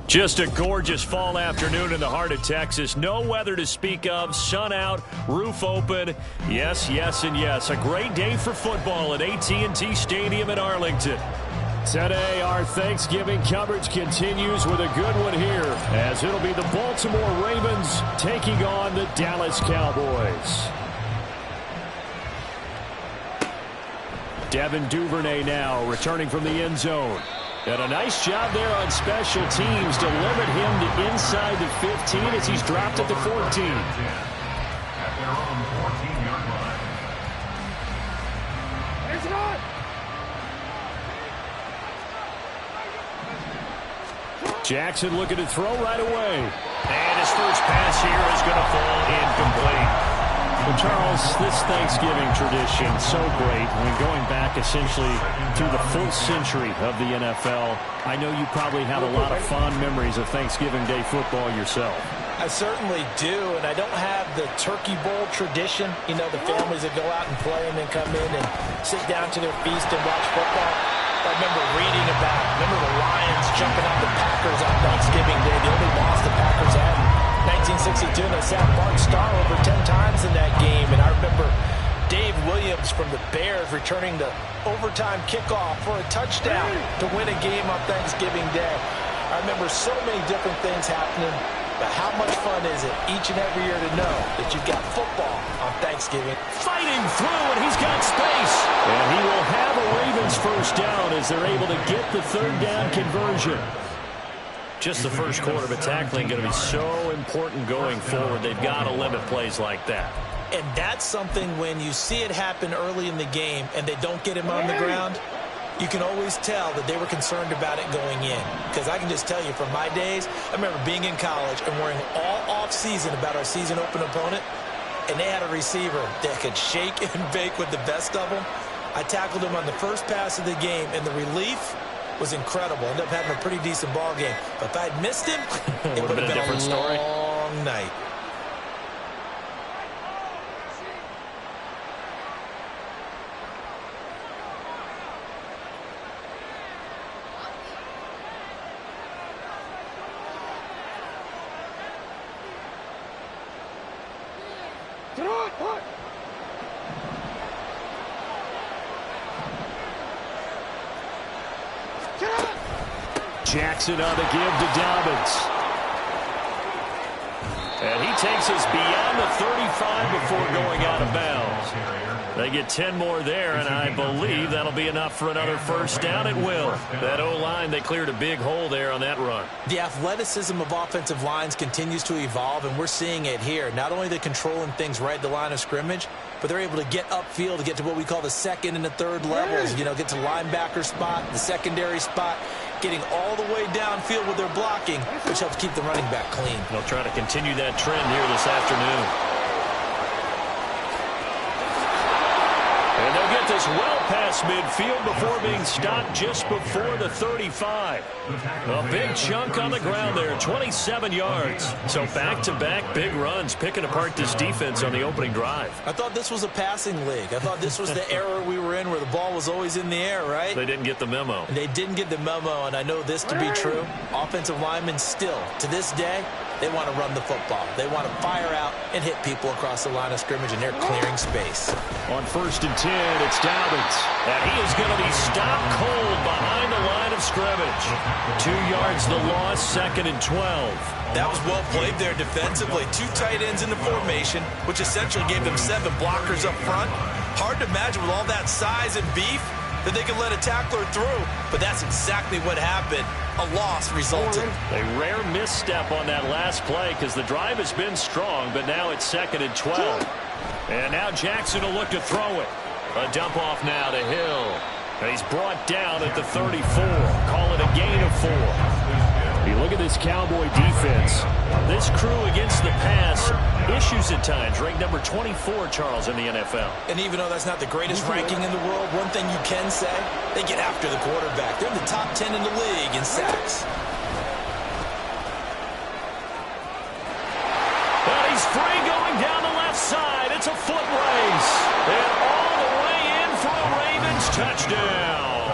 Just a gorgeous fall afternoon in the heart of Texas. No weather to speak of. Sun out, roof open. Yes, yes, and yes. A great day for football at AT&T Stadium in Arlington. Today, our Thanksgiving coverage continues with a good one here, as it'll be the Baltimore Ravens taking on the Dallas Cowboys. Devin Duvernay now returning from the end zone. And a nice job there on special teams to limit him to inside the 15 as he's dropped at the 14. At their own 14-yard line. It's not. Jackson looking to throw right away. And his first pass here is going to fall incomplete. Well, Charles, this Thanksgiving tradition, so great. I mean, going back essentially through the full century of the NFL, I know you probably have a lot of fond memories of Thanksgiving Day football yourself. I certainly do, and I don't have the Turkey Bowl tradition. You know, the families that go out and play and then come in and sit down to their feast and watch football. I remember reading about, the Lions jumping on the Packers on Thanksgiving Day, the only loss the Packers had in 1962, and they sat Bart Starr over 10 times in that game. And I remember Dave Williams from the Bears returning the overtime kickoff for a touchdown to win a game on Thanksgiving Day. I remember so many different things happening, but how much fun is it each and every year to know that you've got football on Thanksgiving? Fighting through, and he's got space. And he will have a Ravens first down as they're able to get the third down conversion. Just the first quarter of tackling going to be so important going forward. They've got to limit plays like that. And that's something when you see it happen early in the game and they don't get him on the ground, you can always tell that they were concerned about it going in. Because I can just tell you from my days, I remember being in college and worrying all off-season about our season open opponent, and they had a receiver that could shake and bake with the best of them. I tackled him on the first pass of the game, and the relief was incredible. Ended up having a pretty decent ball game. But if I had missed him, it would have been a different story. Long night. Jackson on the give to Dobbins. And he takes us beyond the 35 before going out of bounds. They get 10 more there, and I believe that'll be enough for another first down at will. That O-line, they cleared a big hole there on that run. The athleticism of offensive lines continues to evolve, and we're seeing it here. Not only are they controlling things right at the line of scrimmage, but they're able to get upfield to get to what we call the second and the third levels. You know, get to linebacker spot, the secondary spot, getting all the way downfield with their blocking, which helps keep the running back clean. They'll try to continue that trend here this afternoon. And they'll get this well past midfield before being stopped just before the 35. A big chunk on the ground there, 27 yards. So back-to-back big runs, picking apart this defense on the opening drive. I thought this was a passing league. I thought this was the era we were in where the ball was always in the air, right? They didn't get the memo. And they didn't get the memo, and I know this to be true. Offensive linemen still, to this day, they want to run the football. They want to fire out and hit people across the line of scrimmage, and they're clearing space. On 1st and 10, it's Dobbins. And he is going to be stopped cold behind the line of scrimmage. 2 yards the loss, 2nd and 12. That was well played there defensively. 2 tight ends in the formation, which essentially gave them 7 blockers up front. Hard to imagine with all that size and beef that they could let a tackler through, but that's exactly what happened. A loss resulted. A rare misstep on that last play because the drive has been strong, but now it's 2nd and 12. And now Jackson will look to throw it. A dump off now to Hill. And he's brought down at the 34. Call it a gain of 4. You look at this Cowboy defense. This crew against the pass, issues at times. Ranked number 24, Charles, in the NFL. And even though that's not the greatest ranking in the world, one thing you can say, they get after the quarterback. They're in the top 10 in the league in sacks. But he's free going down the left side. It's a foot race. And all the way in for a Ravens touchdown.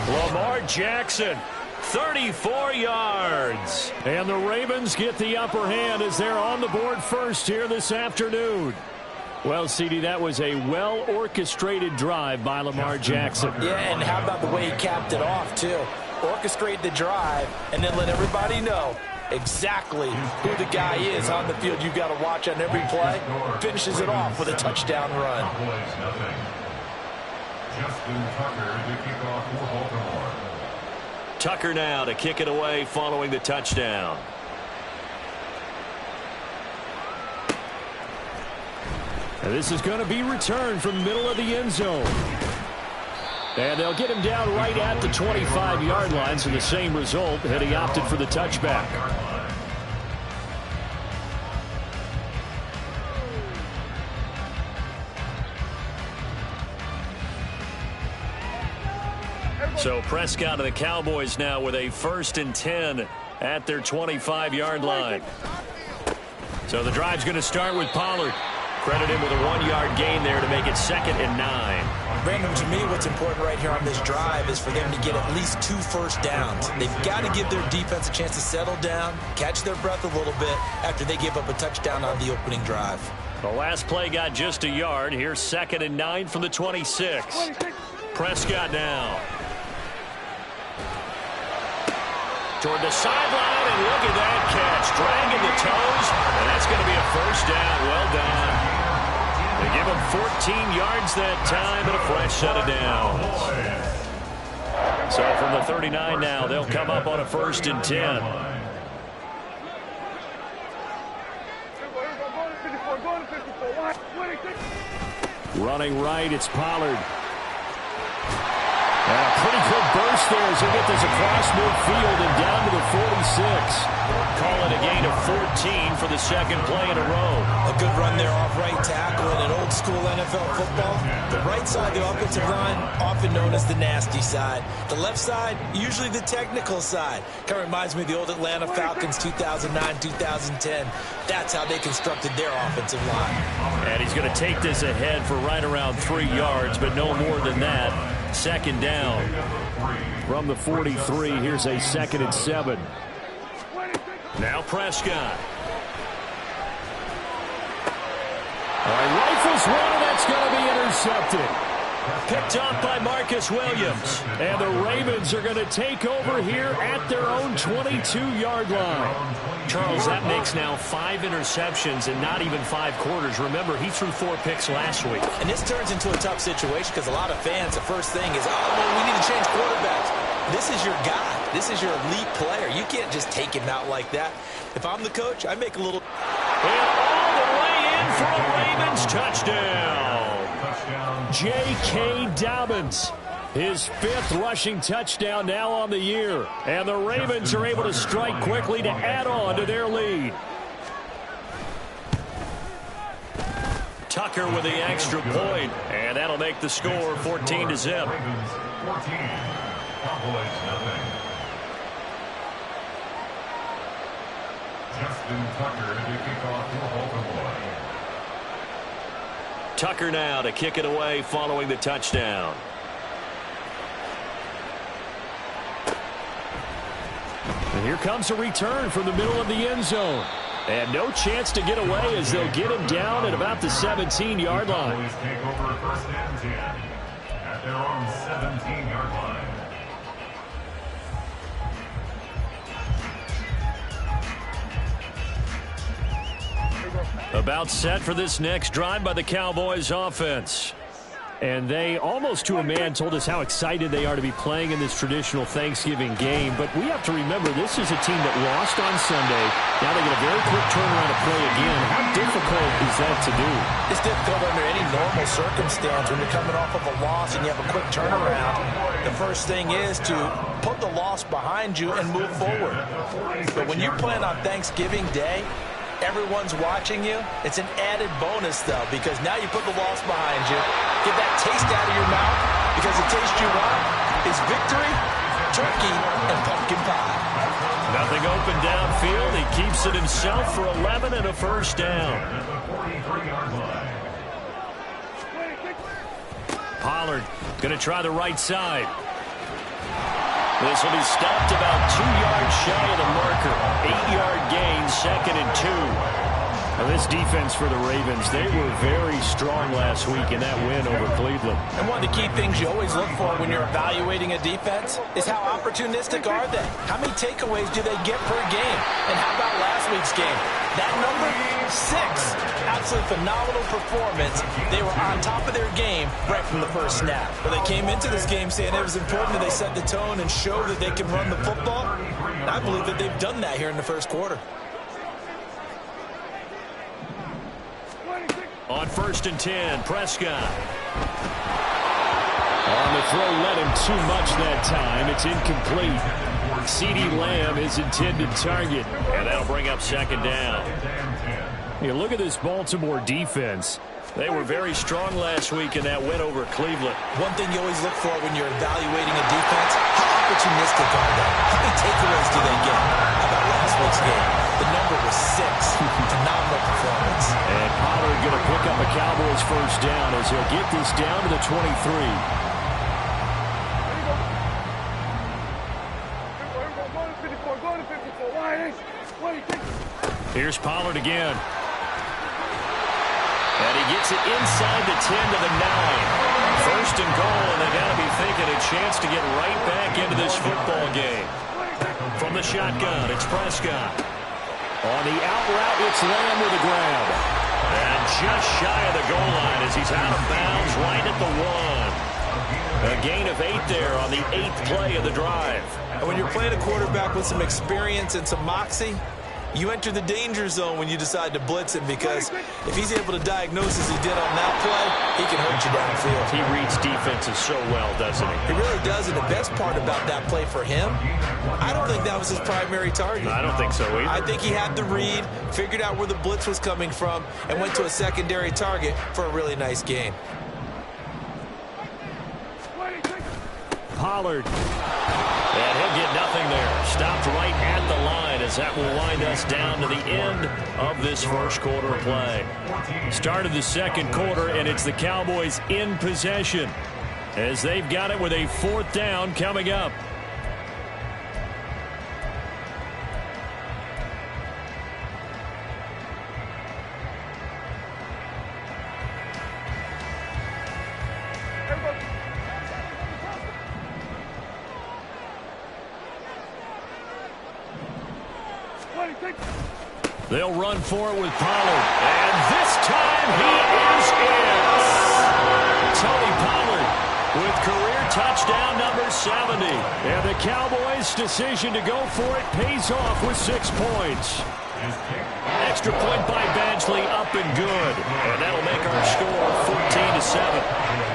Lamar Jackson 34 yards. And the Ravens get the upper hand as they're on the board first here this afternoon. Well, CD, that was a well-orchestrated drive by Lamar Jackson. Yeah, and how about the way he capped it off, too? Orchestrate the drive and then let everybody know exactly who the guy is on the field you've got to watch on every play. Finishes it off with a touchdown run. Tucker now to kick it away following the touchdown. And this is going to be returned from the middle of the end zone. And they'll get him down right at the 25-yard line, so the same result had he opted for the touchback. So Prescott and the Cowboys now with a 1st and 10 at their 25-yard line. So the drive's going to start with Pollard. Credit him with a 1-yard gain there to make it 2nd and 9. Brandon, to me, what's important right here on this drive is for them to get at least 2 first downs. They've got to give their defense a chance to settle down, catch their breath a little bit after they give up a touchdown on the opening drive. The last play got just a yard. Here's 2nd and 9 from the 26. Prescott now. Toward the sideline, and look at that catch. Dragging the toes, and that's going to be a 1st down. Well done. They give him 14 yards that time and a fresh set of downs. So from the 39 now, they'll come up on a 1st and 10. Running right, it's Pollard. And a pretty good burst there as he'll get this across midfield and down to the 46. Call it a gain of 14 for the 2nd play in a row. A good run there off right tackle in an old-school NFL football. The right side of the offensive line, often known as the nasty side. The left side, usually the technical side. Kind of reminds me of the old Atlanta Falcons 2009-2010. That's how they constructed their offensive line. And he's going to take this ahead for right around 3 yards, but no more than that. 2nd down from the 43. Here's a 2nd and 7. Now Prescott. Rifles one, and that's going to be intercepted. Picked off by Marcus Williams. And the Ravens are going to take over here at their own 22-yard line. Charles, that makes now 5 interceptions and not even 5 quarters. Remember, he threw 4 picks last week. And this turns into a tough situation because a lot of fans, the first thing is, oh, well, we need to change quarterbacks. This is your guy. This is your elite player. You can't just take him out like that. If I'm the coach, I make a little... And all the way in for a Ravens touchdown. J.K. Dobbins. His 5th rushing touchdown now on the year. And the Ravens are able to strike quickly to add on to their lead. Tucker with the extra point, and that'll make the score 14-0. Tucker now to kick it away following the touchdown. And here comes a return from the middle of the end zone. And no chance to get away as they'll get him down at about the 17-yard line. Take over 1st and 10 at their own 17-yard line. About set for this next drive by the Cowboys offense. And they, almost to a man, told us how excited they are to be playing in this traditional Thanksgiving game. But we have to remember, this is a team that lost on Sunday. Now they get a very quick turnaround to play again. How difficult is that to do? It's difficult under any normal circumstance when you're coming off of a loss and you have a quick turnaround. The first thing is to put the loss behind you and move forward. But when you're playing on Thanksgiving Day, everyone's watching you. It's an added bonus, though, because now you put the loss behind you. Get that taste out of your mouth, because the taste you want is victory, turkey, and pumpkin pie. Nothing open downfield. He keeps it himself for 11 and a 1st down. Pollard going to try the right side. This will be stopped about 2 yards shy of the marker. 8-yard gain, 2nd and 2. Well, this defense for the Ravens, they were very strong last week in that win over Cleveland. And one of the key things you always look for when you're evaluating a defense is how opportunistic are they? How many takeaways do they get per game? And how about last week's game? That number, 6. Absolutely phenomenal performance. They were on top of their game right from the first snap. But they came into this game saying it was important that they set the tone and show that they can run the football. And I believe that they've done that here in the first quarter. On 1st and 10, Prescott. On the throw, let him too much that time. It's incomplete. CeeDee Lamb is intended target. And that'll bring up 2nd down. You look at this Baltimore defense. They were very strong last week in that win over Cleveland. One thing you always look for when you're evaluating a defense, how opportunistic are they? How many takeaways do they get? How about last week's game? The number was 6. Phenomenal performance. And Pollard going to pick up a Cowboys first down as he'll get this down to the 23. Here's Pollard again. And he gets it inside the 10 to the 9. 1st and goal, and they got to be thinking a chance to get right back into this football game. From the shotgun, it's Prescott. On the out route, it's Lamb with a grab. And just shy of the goal line as he's out of bounds right at the 1. A gain of 8 there on the 8th play of the drive. And when you're playing a quarterback with some experience and some moxie, you enter the danger zone when you decide to blitz him, because if he's able to diagnose as he did on that play, he can hurt you downfield. He reads defenses so well, doesn't he? He really does, and the best part about that play for him, I don't think that was his primary target. I don't think so either. I think he had the read, figured out where the blitz was coming from, and went to a secondary target for a really nice gain. Pollard. And he'll get nothing there. Stopped right at the line as that will wind us down to the end of this first quarter of play. Start of the second quarter, and it's the Cowboys in possession as they've got it with a 4th down coming up. They'll run for it with Pollard. And this time he is in. Tony Pollard with career touchdown number 70. And the Cowboys' decision to go for it pays off with 6 points. Extra point by Badgley, up and good. And that'll make our score 14-7.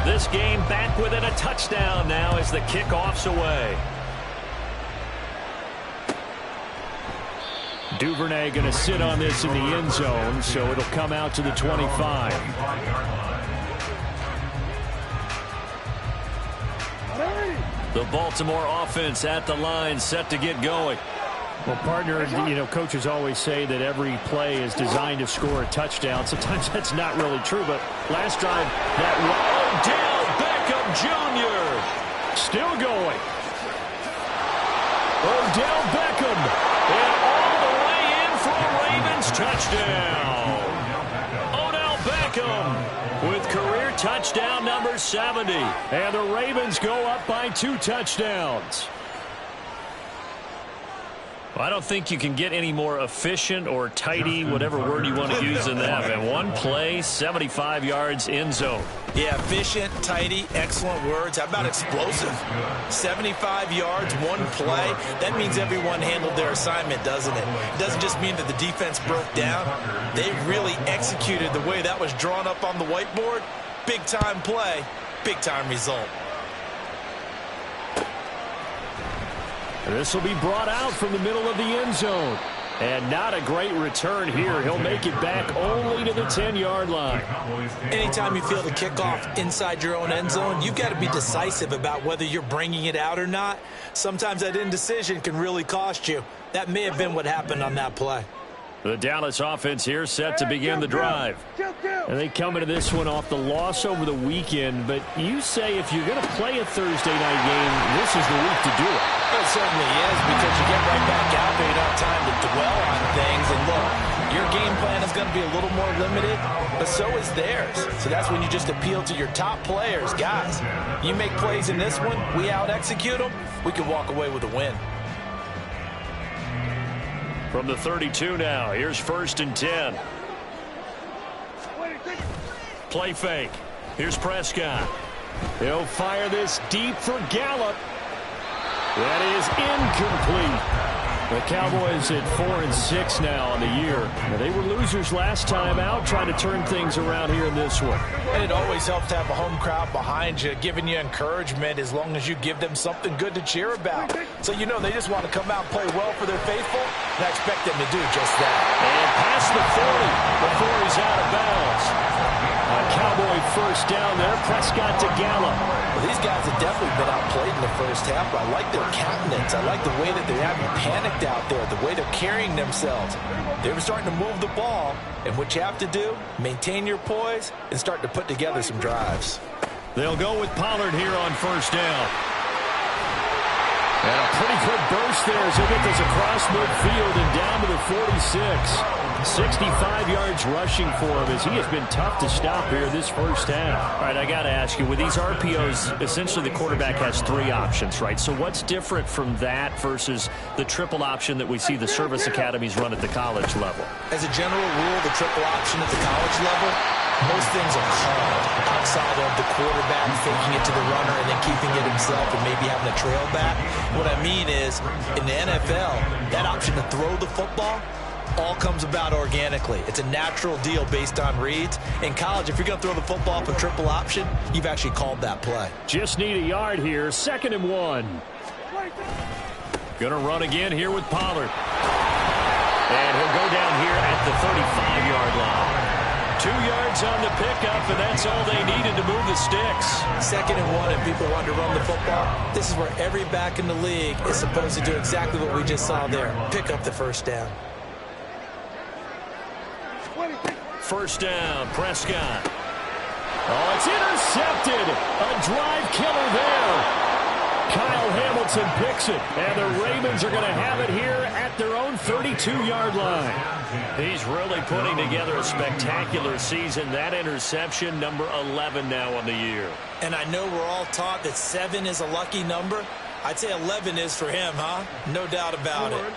This game back within a touchdown now as the kickoff's away. Duvernay going to sit on this in the end zone, so it'll come out to the 25. The Baltimore offense at the line, set to get going. Well, partner, you know, coaches always say that every play is designed to score a touchdown. Sometimes that's not really true, but last drive, that Odell Beckham Jr. still going. Odell Beckham. And all the way in for a Ravens touchdown. Odell Beckham with career touchdown number 70. And the Ravens go up by 2 touchdowns. I don't think you can get any more efficient or tidy, whatever word you want to use in that. And one play, 75 yards in zone. Yeah, efficient, tidy, excellent words. How about explosive? 75 yards, one play. That means everyone handled their assignment, doesn't it? It doesn't just mean that the defense broke down. They really executed the way that was drawn up on the whiteboard. Big-time play, big-time result. This will be brought out from the middle of the end zone. And not a great return here. He'll make it back only to the 10-yard line. Anytime you feel the kickoff inside your own end zone, you've got to be decisive about whether you're bringing it out or not. Sometimes that indecision can really cost you. That may have been what happened on that play. The Dallas offense here set to begin the drive. And they come into this one off the loss over the weekend. But you say if you're going to play a Thursday night game, this is the week to do it. It certainly is, because you get right back out there. You don't have time to dwell on things. And look, your game plan is going to be a little more limited, but so is theirs. So that's when you just appeal to your top players. Guys, you make plays in this one, we out-execute them, we can walk away with a win. From the 32 now, here's 1st and 10. Play fake. Here's Prescott. He'll fire this deep for Gallup. That is incomplete. The Cowboys at 4-6 now on the year. Now, they were losers last time out, trying to turn things around here in this one. And it always helps to have a home crowd behind you, giving you encouragement as long as you give them something good to cheer about. So you know they just want to come out and play well for their faithful, and I expect them to do just that. And past the 40 before he's out of bounds. A Cowboy first down there. Prescott to Gallup. Well, these guys have definitely been outplayed in the first half, but I like their countenance. I like the way that they haven't panicked out there, the way they're carrying themselves. They're starting to move the ball, and what you have to do, maintain your poise and start to put together some drives. They'll go with Pollard here on 1st down. And a pretty good burst there as he'll get this across midfield and down to the 46. 65 yards rushing for him as he has been tough to stop here this first half. All right, I got to ask you, with these RPOs, essentially the quarterback has 3 options, right? So what's different from that versus the triple option that we see the service academies run at the college level? As a general rule, the triple option at the college level, most things are called outside of the quarterback faking it to the runner and then keeping it himself and maybe having a trail back. What I mean is, in the NFL, that option to throw the football all comes about organically. It's a natural deal based on reads. In college, if you're going to throw the football up a triple option, you've actually called that play. Just need a yard here. 2nd and 1. Gonna run again here with Pollard. And he'll go down here at the 35-yard line. 2 yards on the pickup, and that's all they needed to move the sticks. 2nd and 1, and people want to run the football. This is where every back in the league is supposed to do exactly what we just saw there. Pick up the first down. 1st down, Prescott. Oh, it's intercepted. A drive killer there. Kyle Hamilton picks it, and the Ravens are going to have it here at their own 32-yard line. He's really putting together a spectacular season. That interception, number 11 now on the year. And I know we're all taught that 7 is a lucky number. I'd say 11 is for him, huh? No doubt about it.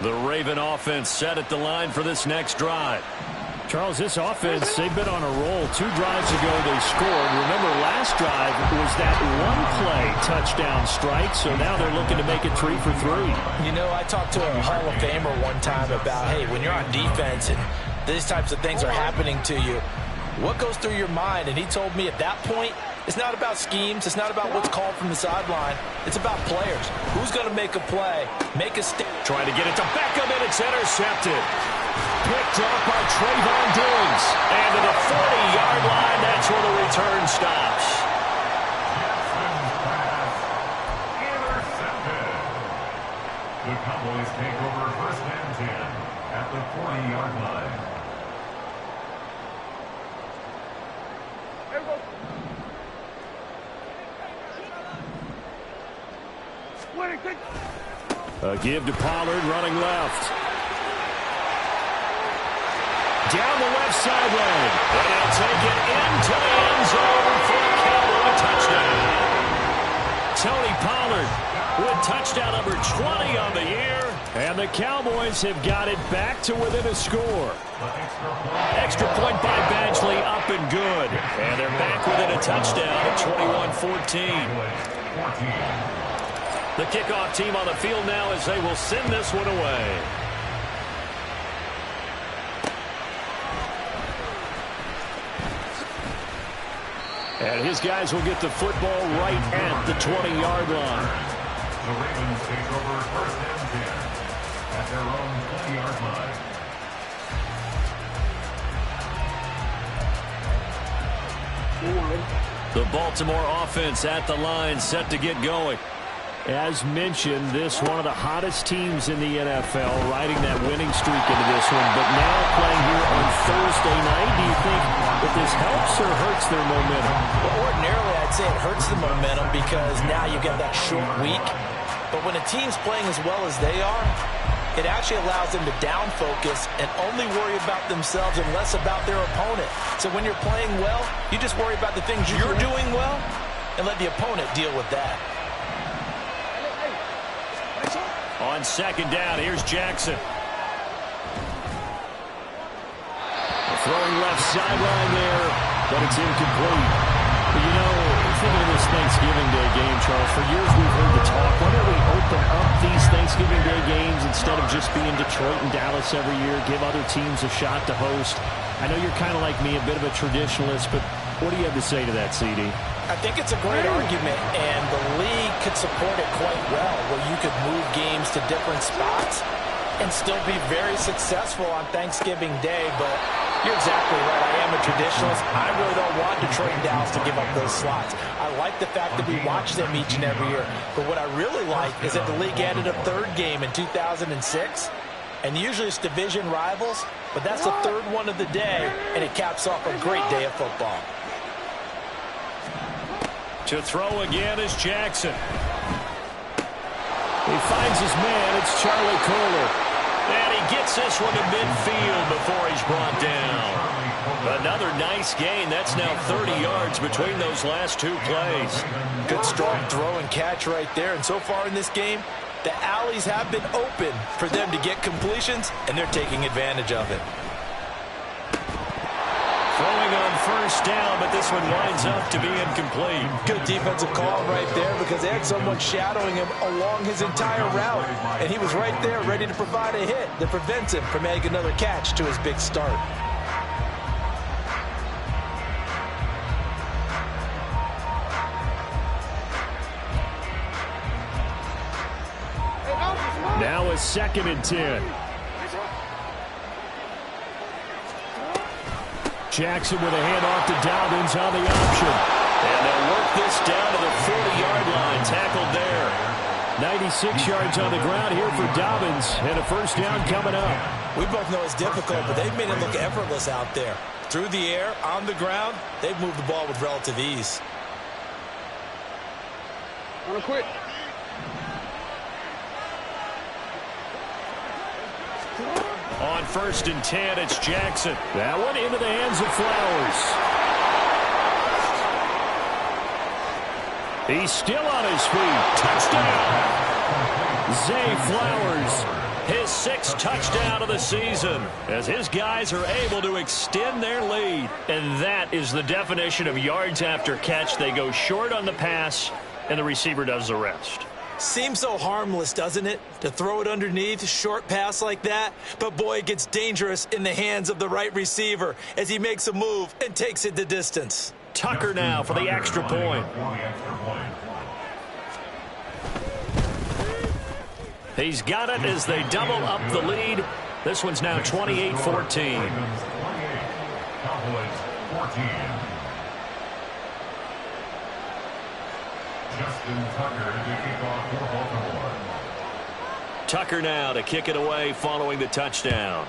The Raven offense set at the line for this next drive. Charles, this offense, they've been on a roll. 2 drives ago, they scored. Remember, last drive was that one-play touchdown strike, so now they're looking to make it 3 for 3. You know, I talked to a Hall of Famer one time about, hey, when you're on defense and these types of things are happening to you, what goes through your mind? And he told me at that point, it's not about schemes. It's not about what's called from the sideline. It's about players. Who's going to make a play, make a stand. Trying to get it to Beckham, and it's intercepted. Picked up by Trayvon Diggs. And to the 40-yard line, that's where the return stops. Intercepted. The Cowboys take over 1st and 10 at the 40-yard line. A give to Pollard, running left. Down the left sideline. And he'll take it into the end zone for a Cowboy touchdown. Tony Pollard with touchdown number 20 on the year. And the Cowboys have got it back to within a score. Extra point by Badgley, up and good. And they're back within a touchdown at 21-14. The kickoff team on the field now as they will send this one away. And his guys will get the football right at the 20-yard line. The Ravens take over 1st and 10 at their own 20-yard line. The Baltimore offense at the line, set to get going. As mentioned, this one of the hottest teams in the NFL, riding that winning streak into this one, but now playing here on Thursday night. Do you think that this helps or hurts their momentum? Well, ordinarily, I'd say it hurts the momentum because now you've got that short week. But when a team's playing as well as they are, it actually allows them to down focus and only worry about themselves and less about their opponent. So when you're playing well, you just worry about the things you're doing well and let the opponent deal with that. On second down, here's Jackson. Throwing left sideline there, but it's incomplete. But you know, thinking of this Thanksgiving Day game, Charles, for years we've heard the talk, why don't we open up these Thanksgiving Day games instead of just being Detroit and Dallas every year, give other teams a shot to host? I know you're kind of like me, a bit of a traditionalist, but what do you have to say to that, CD? I think it's a great argument, and the league could support it quite well, where you could move games to different spots and still be very successful on Thanksgiving Day. But you're exactly right. I am a traditionalist. I really don't want Detroit and Dallas to give up those slots. I like the fact that we watch them each and every year. But what I really like is that the league added a third game in 2006. And usually it's division rivals, but that's the third one of the day, and it caps off a great day of football. To throw again is Jackson. He finds his man. It's Charlie Kohler. And he gets this one to midfield before he's brought down. Another nice gain. That's now 30 yards between those last two plays. Good strong throw and catch right there. And so far in this game, the alleys have been open for them to get completions, and they're taking advantage of it. Throwing on first down, but this one winds up to be incomplete. Good defensive call right there because they had someone shadowing him along his entire route. And he was right there ready to provide a hit that prevents him from adding another catch to his big start. Now a 2nd and 10. Jackson with a handoff to Dobbins on the option. And they'll work this down to the 40-yard line. Tackled there. 96 yards on the ground here for Dobbins. And a first down coming up. We both know it's difficult, but they've made it look effortless out there. Through the air, on the ground, they've moved the ball with relative ease. Wanna quit? On 1st and 10, it's Jackson. That one into the hands of Flowers. He's still on his feet. Touchdown! Zay Flowers. His 6th touchdown of the season as his guys are able to extend their lead. And that is the definition of yards after catch. They go short on the pass, and the receiver does the rest. Seems so harmless, doesn't it, to throw it underneath, short pass like that? But, boy, it gets dangerous in the hands of the right receiver as he makes a move and takes it the distance. Tucker now for the extra point. He's got it as they double up the lead. This one's now 28-14. Cowboys 14. Justin Tucker to kick off for Baltimore. Tucker now to kick it away following the touchdown.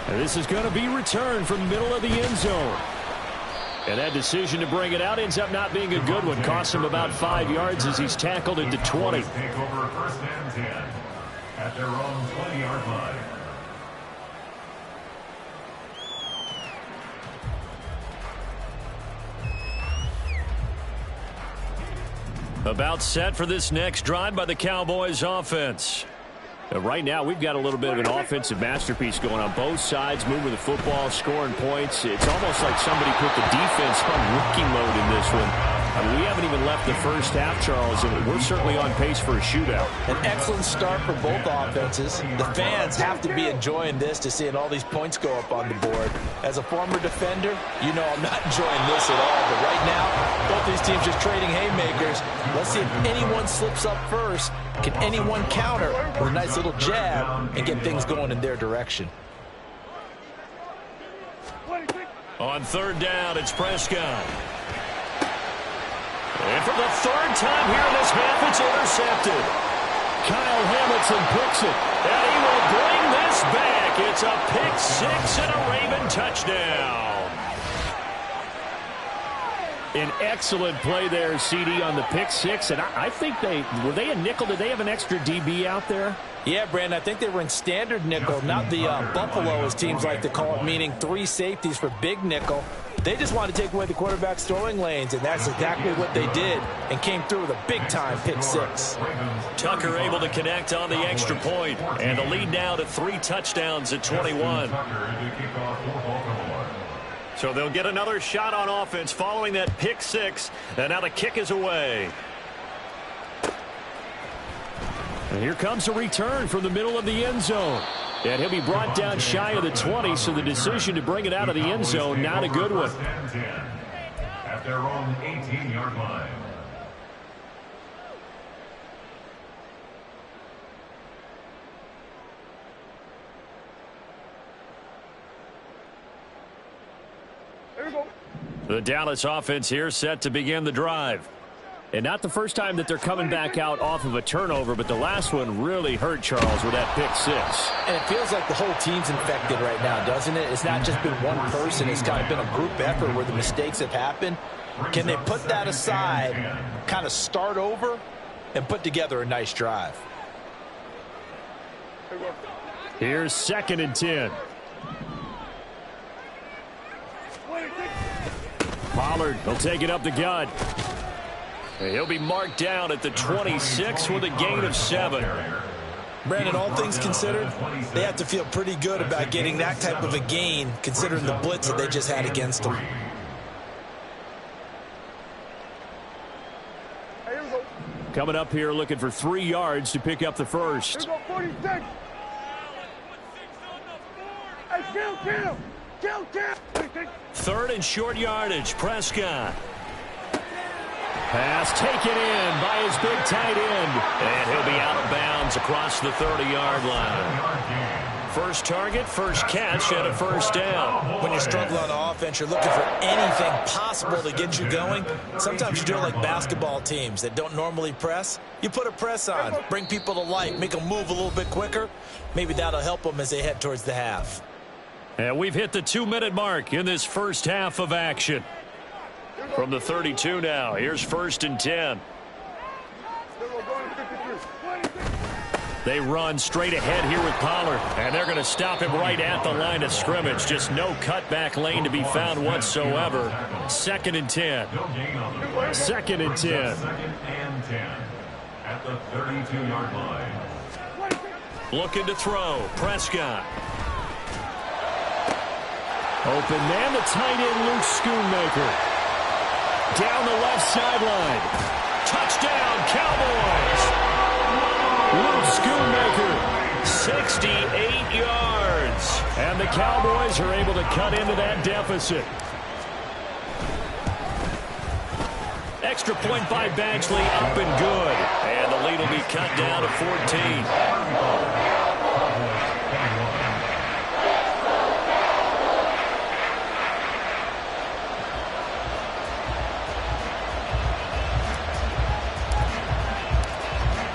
And this is going to be returned from the middle of the end zone. And that decision to bring it out ends up not being a good one. Costs him about 5 yards as he's tackled into 20. Take over 1st and 10 at their own 20-yard line. About set for this next drive by the Cowboys offense. Right now, we've got a little bit of an offensive masterpiece going on both sides, moving the football, scoring points. It's almost like somebody put the defense on rookie mode in this one. I mean, we haven't even left the first half, Charles, and we're certainly on pace for a shootout. An excellent start for both offenses. The fans have to be enjoying this to seeing all these points go up on the board. As a former defender, you know I'm not enjoying this at all. But right now, both these teams just trading haymakers. Let's see if anyone slips up first. Can anyone counter with a nice little jab and get things going in their direction? On third down, it's Prescott. And for the third time here in this half, it's intercepted. Kyle Hamilton picks it. And he will bring this back. It's a pick six and a Raven touchdown. An excellent play there, CD, on the pick six. And I think were they a nickel? Did they have an extra DB out there? Yeah, Brandon, I think they were in standard nickel, not the Buffalo, as teams like to call it, meaning 3 safeties for big nickel. They just wanted to take away the quarterback's throwing lanes, and that's exactly what they did, and came through with a big-time pick six. Tucker able to connect on the extra point, and the lead now to 3 touchdowns at 21. So they'll get another shot on offense following that pick six, and now the kick is away. And here comes a return from the middle of the end zone. And he'll be brought down shy of the 20, so the decision to bring it out of the end zone, not a good one. At their own 18-yard line. The Dallas offense here set to begin the drive. And not the first time that they're coming back out off of a turnover, but the last one really hurt, Charles, with that pick six. And it feels like the whole team's infected right now, doesn't it? It's not just been one person. It's kind of been a group effort where the mistakes have happened. Can they put that aside, kind of start over, and put together a nice drive? Here's 2nd and 10. Pollard will take it up the gut. He'll be marked down at the 26 with a gain of 7. Brandon, all things considered, they have to feel pretty good about getting that type of a gain, considering the blitz that they just had against them. Coming up here looking for 3 yards to pick up the first. Third and short yardage, Prescott. Pass taken in by his big tight end. And he'll be out of bounds across the 30-yard line. First target, first catch, and a first down. When you're struggling on offense, you're looking for anything possible to get you going. Sometimes you do it like basketball teams that don't normally press. You put a press on, bring people to life, make them move a little bit quicker. Maybe that'll help them as they head towards the half. And we've hit the 2-minute mark in this first half of action. From the 32 now, here's 1st and 10. They run straight ahead here with Pollard, and they're going to stop him right at the line of scrimmage. Just no cutback lane to be found whatsoever. 2nd and 10. 2nd and 10. 2nd and 10 at the 32-yard line. Looking to throw, Prescott. Open man, the tight end, Luke Schoonmaker. Down the left sideline. Touchdown, Cowboys. Luke Schoonmaker, 68 yards. and the Cowboys are able to cut into that deficit. Extra point by Badgley, up and good. And the lead will be cut down to 14.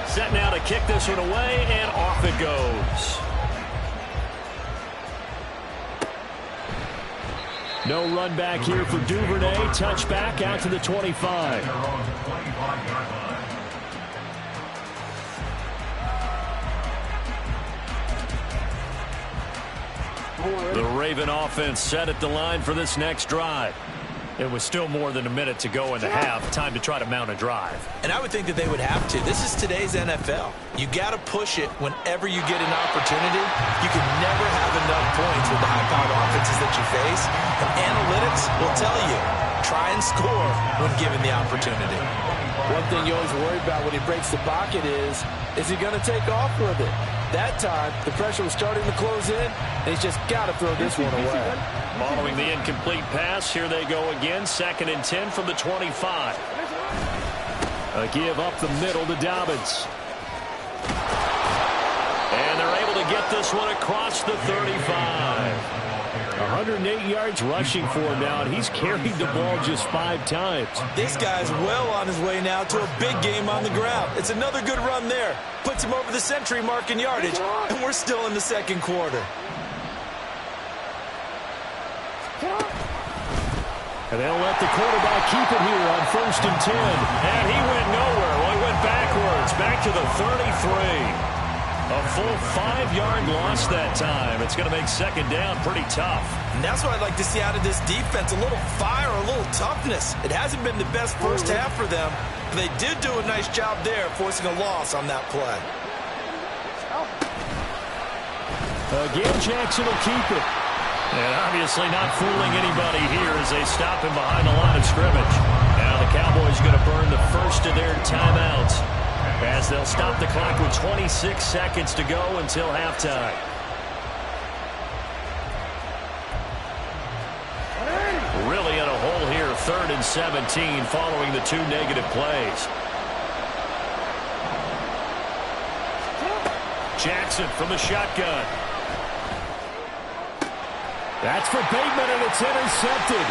Set now to kick this one away, and off it goes. No run back here for Duvernay. Touchback out to the 25. The Raven offense set at the line for this next drive. It was still more than a minute to go in the half. Time to try to mount a drive. And I would think that they would have to. This is today's NFL. You got to push it whenever you get an opportunity. You can never have enough points with the high-powered offenses that you face. And analytics will tell you, try and score when given the opportunity. One thing you always worry about when he breaks the pocket is he going to take off with it? That time, the pressure was starting to close in, and he's just got to throw this one away. Following the incomplete pass, here they go again. 2nd and 10 from the 25. A give up the middle to Dobbins. And they're able to get this one across the 35. 108 yards rushing for him now, and he's carried the ball just 5 times. This guy's well on his way now to a big game on the ground. It's another good run there. Puts him over the century mark in yardage, and we're still in the 2nd quarter. And they'll let the quarterback keep it here on 1st and 10. And he went nowhere. Well, he went backwards, back to the 33. A full 5-yard loss that time. It's going to make 2nd down pretty tough. And that's what I'd like to see out of this defense. A little fire, a little toughness. It hasn't been the best first half for them, but they did do a nice job there forcing a loss on that play. Again, Jackson will keep it. And obviously not fooling anybody here as they stop him behind the line of scrimmage. Now the Cowboys are going to burn the first of their timeouts as they'll stop the clock with 26 seconds to go until halftime. Really in a hole here, 3rd and 17 following the 2 negative plays. Jackson from the shotgun. That's for Bateman, and it's intercepted.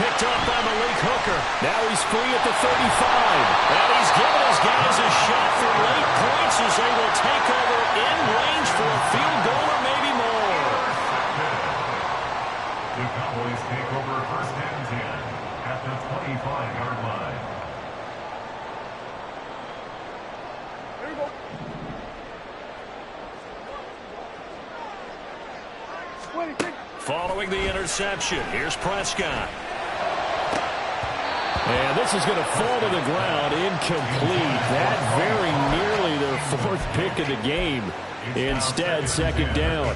Picked up by Malik Hooker. Now he's free at the 35. And he's given his guys a shot for late points as they will take over in range for a field goal or maybe more. The Cowboys take over 1st and 10 at the 25-yard line. There you go. Following the interception, here's Prescott. And this is going to fall to the ground, incomplete. That very nearly their 4th pick of the game. Instead, 2nd down.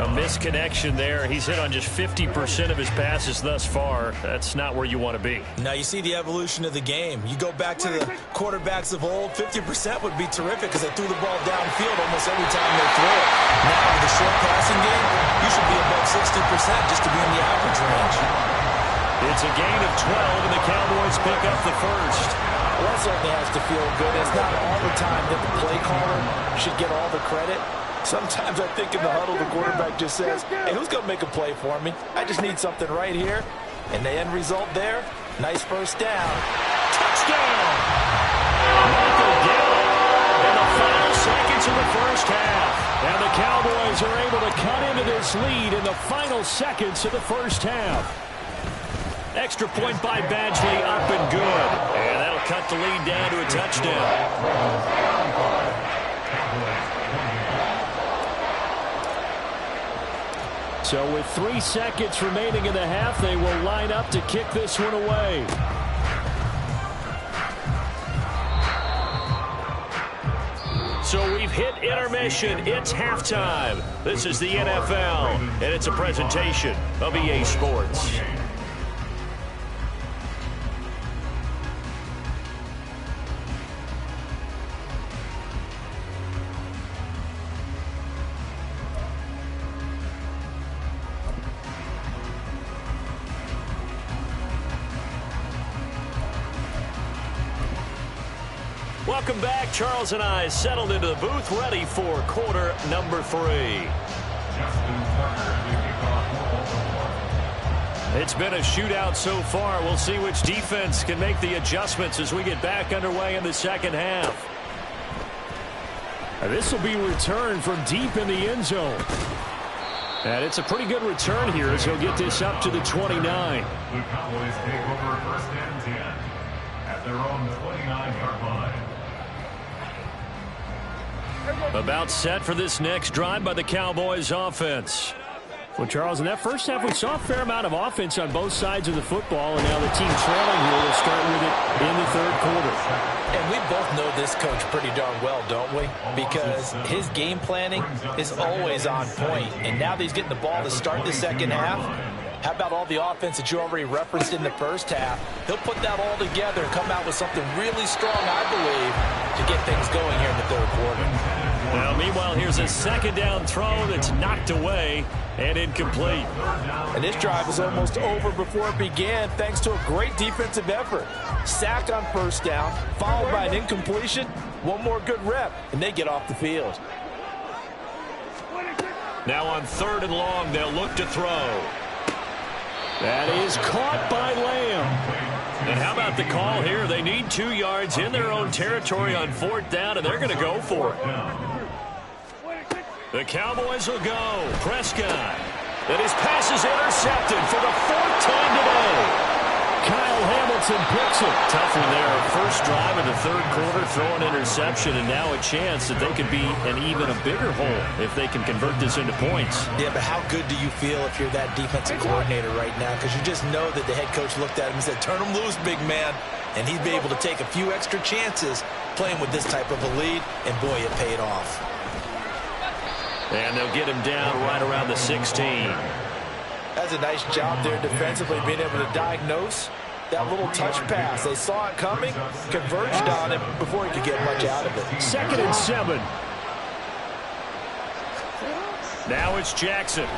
A misconnection there. He's hit on just 50% of his passes thus far. That's not where you want to be. Now you see the evolution of the game. You go back to the quarterbacks of old, 50% would be terrific because they threw the ball downfield almost every time they threw it. Now with the short passing game, you should be above 60% just to be in the average range. It's a gain of 12, and the Cowboys pick up the first. Well, that certainly has to feel good. It's not all the time that the play caller should get all the credit. Sometimes I think in the huddle, the quarterback just says, hey, who's going to make a play for me? I just need something right here. And the end result there, nice first down. Touchdown! Michael Gallup in the final seconds of the first half. And the Cowboys are able to cut into this lead in the final seconds of the first half. Extra point by Badgley, up and good. And that'll cut the lead down to a touchdown. So with 3 seconds remaining in the half, they will line up to kick this one away. So we've hit intermission. It's halftime. This is the NFL, and it's a presentation of EA Sports. Welcome back. Charles and I settled into the booth, ready for quarter number 3. It's been a shootout so far. We'll see which defense can make the adjustments as we get back underway in the second half. This will be returned from deep in the end zone. And it's a pretty good return here as he'll get this up to the 29. The Cowboys take over 1st and 10 at their own 29-yard line. About set for this next drive by the Cowboys offense. Well, Charles, in that first half, we saw a fair amount of offense on both sides of the football, and now the team trailing here will start with it in the 3rd quarter. And we both know this coach pretty darn well, don't we? Because his game planning is always on point. And now that he's getting the ball to start the second half, How about all the offense that you already referenced in the first half? He'll put that all together and come out with something really strong, I believe, to get things going here in the third quarter. Now, meanwhile, here's a second down throw that's knocked away and incomplete. And this drive is almost over before it began thanks to a great defensive effort. Sack on first down, followed by an incompletion. One more good rep, and they get off the field. Now on 3rd and long, they'll look to throw. That is caught by Lamb. And how about the call here? They need 2 yards in their own territory on 4th down, and they're going to go for it. The Cowboys will go. Prescott. And his pass is intercepted for the 4th time today. Kyle Hamilton picks it. Tough one there. First drive of the 3rd quarter, throw an interception, and now a chance that they could be an even a bigger hole if they can convert this into points. Yeah, but how good do you feel if you're that defensive coordinator right now? Because you just know that the head coach looked at him and said, turn him loose, big man. And he'd be able to take a few extra chances playing with this type of a lead, and boy, it paid off. And they'll get him down right around the 16. That's a nice job there defensively, being able to diagnose that little touch pass. They saw it coming, converged on it before he could get much out of it. 2nd and 7. Now it's Jackson.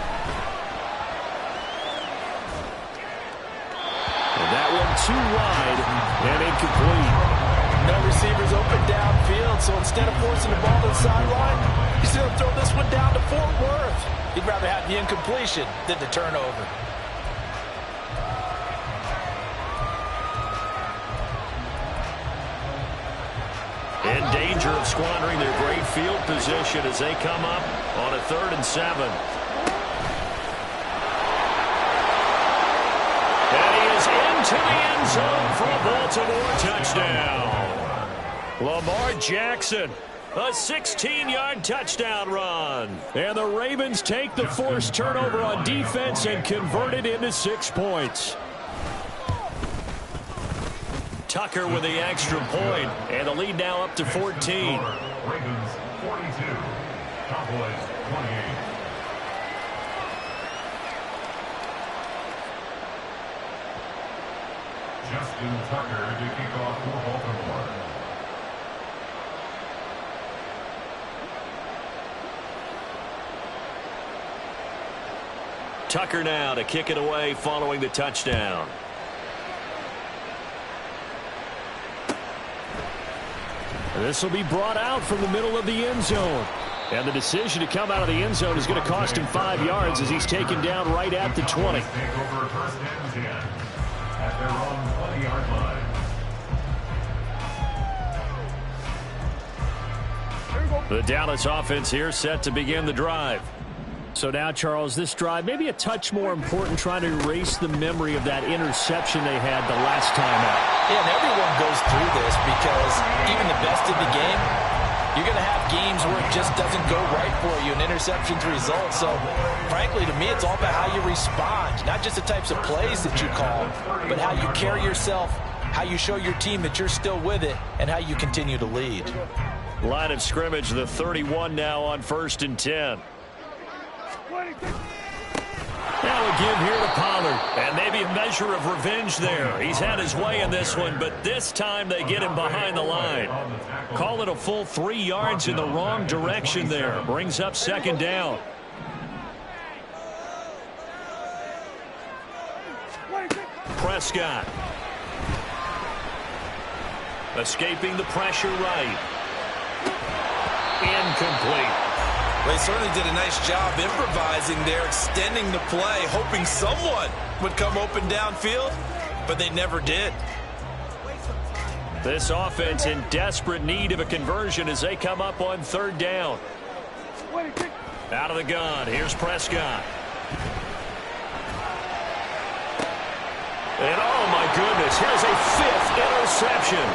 And that one too wide and incomplete. No receivers open downfield, so instead of forcing the ball to the sideline, he's going to throw this one down to Fort Worth. He'd rather have the incompletion than the turnover. In danger of squandering their great field position as they come up on a 3rd and 7. And he is into the end zone for a Baltimore touchdown. Lamar Jackson, a 16-yard touchdown run. And the Ravens take the forced turnover on defense and convert it into 6 points. Tucker with the extra point, and the lead now up to 14. Ravens 42, Cowboys 28. Justin Tucker to kick off for Baltimore. Tucker now to kick it away following the touchdown. This will be brought out from the middle of the end zone. And the decision to come out of the end zone is going to cost him 5 yards as he's taken down right at the 20. Take over 1st and 10 at their own 20-yard line. The Dallas offense here set to begin the drive. So now, Charles, this drive may be a touch more important, trying to erase the memory of that interception they had the last time out. Yeah, and everyone goes through this because even the best of the game, you're going to have games where it just doesn't go right for you, and interceptions result. So, frankly, to me, it's all about how you respond, not just the types of plays that you call, but how you carry yourself, how you show your team that you're still with it, and how you continue to lead. Line of scrimmage, the 31 now on 1st and 10. Now a give here to Pollard, and maybe a measure of revenge there. He's had his way in this one, but this time they get him behind the line. Call it a full 3 yards in the wrong direction there. Brings up 2nd down. Prescott. Escaping the pressure right. Incomplete. They certainly did a nice job improvising there, extending the play, hoping someone would come open downfield, but they never did. This offense in desperate need of a conversion as they come up on 3rd down. Out of the gun, here's Prescott. And oh my goodness, here's a 5th interception.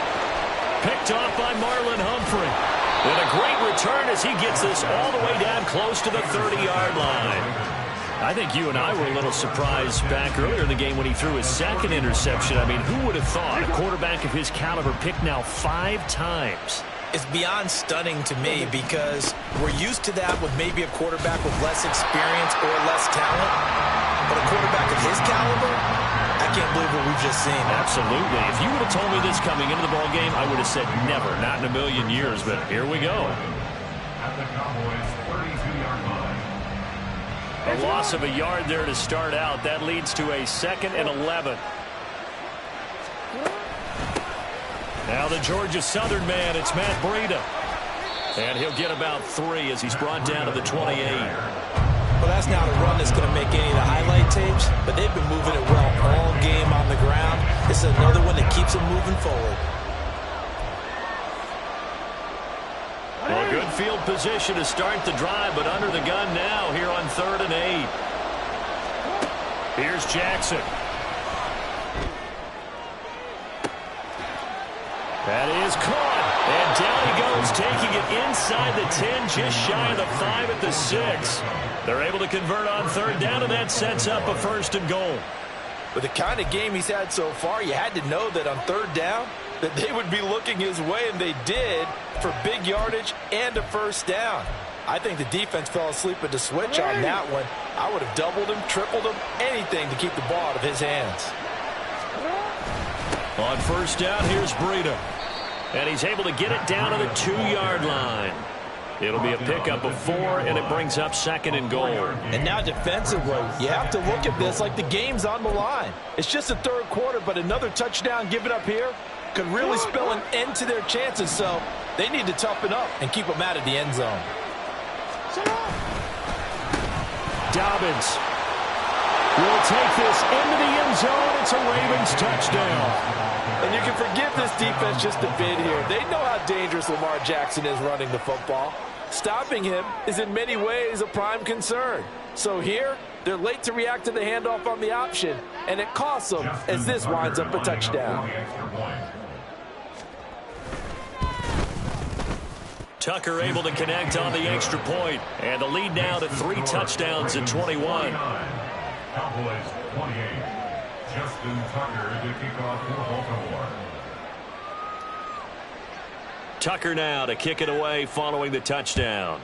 Picked off by Marlon Humphrey. And a great return as he gets this all the way down close to the 30-yard line. I think you and I were a little surprised back earlier in the game when he threw his 2nd interception. I mean, who would have thought a quarterback of his caliber picked now 5 times? It's beyond stunning to me because we're used to that with maybe a quarterback with less experience or less talent. But a quarterback of his caliber, I can't believe what we've just seen. Absolutely. If you would have told me this coming into the ball game, I would have said never, not in a million years. But here we go. At the Cowboys' 32-yard line. A loss of a yard there to start out. That leads to a 2nd and 11. Now the Georgia Southern man, it's Matt Breida. And he'll get about 3 as he's brought down to the 28. Well, that's not a run that's going to make any of the highlight tapes, but they've been moving it well all game on the ground. It's another one that keeps them moving forward. Well, good field position to start the drive, but under the gun now here on 3rd and 8. Here's Jackson. That is caught. And down he goes, taking it inside the 10, just shy of the 5 at the 6. They're able to convert on 3rd down, and that sets up a 1st and goal. With the kind of game he's had so far, you had to know that on 3rd down that they would be looking his way, and they did, for big yardage and a 1st down. I think the defense fell asleep at the switch on that one. I would have doubled him, tripled him, anything to keep the ball out of his hands. On 1st down, here's Breida. And he's able to get it down to the 2-yard line. It'll be a pickup of 4, and it brings up 2nd and goal. And now defensively, you have to look at this like the game's on the line. It's just the 3rd quarter, but another touchdown given up here could really spell an end to their chances, so they need to toughen up and keep them out of the end zone. Dobbins will take this into the end zone. It's a Ravens touchdown. And you can forgive this defense just a bit here. They know how dangerous Lamar Jackson is running the football. Stopping him is in many ways a prime concern. So here, they're late to react to the handoff on the option, and it costs them as this winds up a touchdown. Tucker able to connect on the extra point, and the lead now to 3 touchdowns at 21. Cowboys 28. Justin Tucker to kick off for Baltimore. Tucker now to kick it away following the touchdown.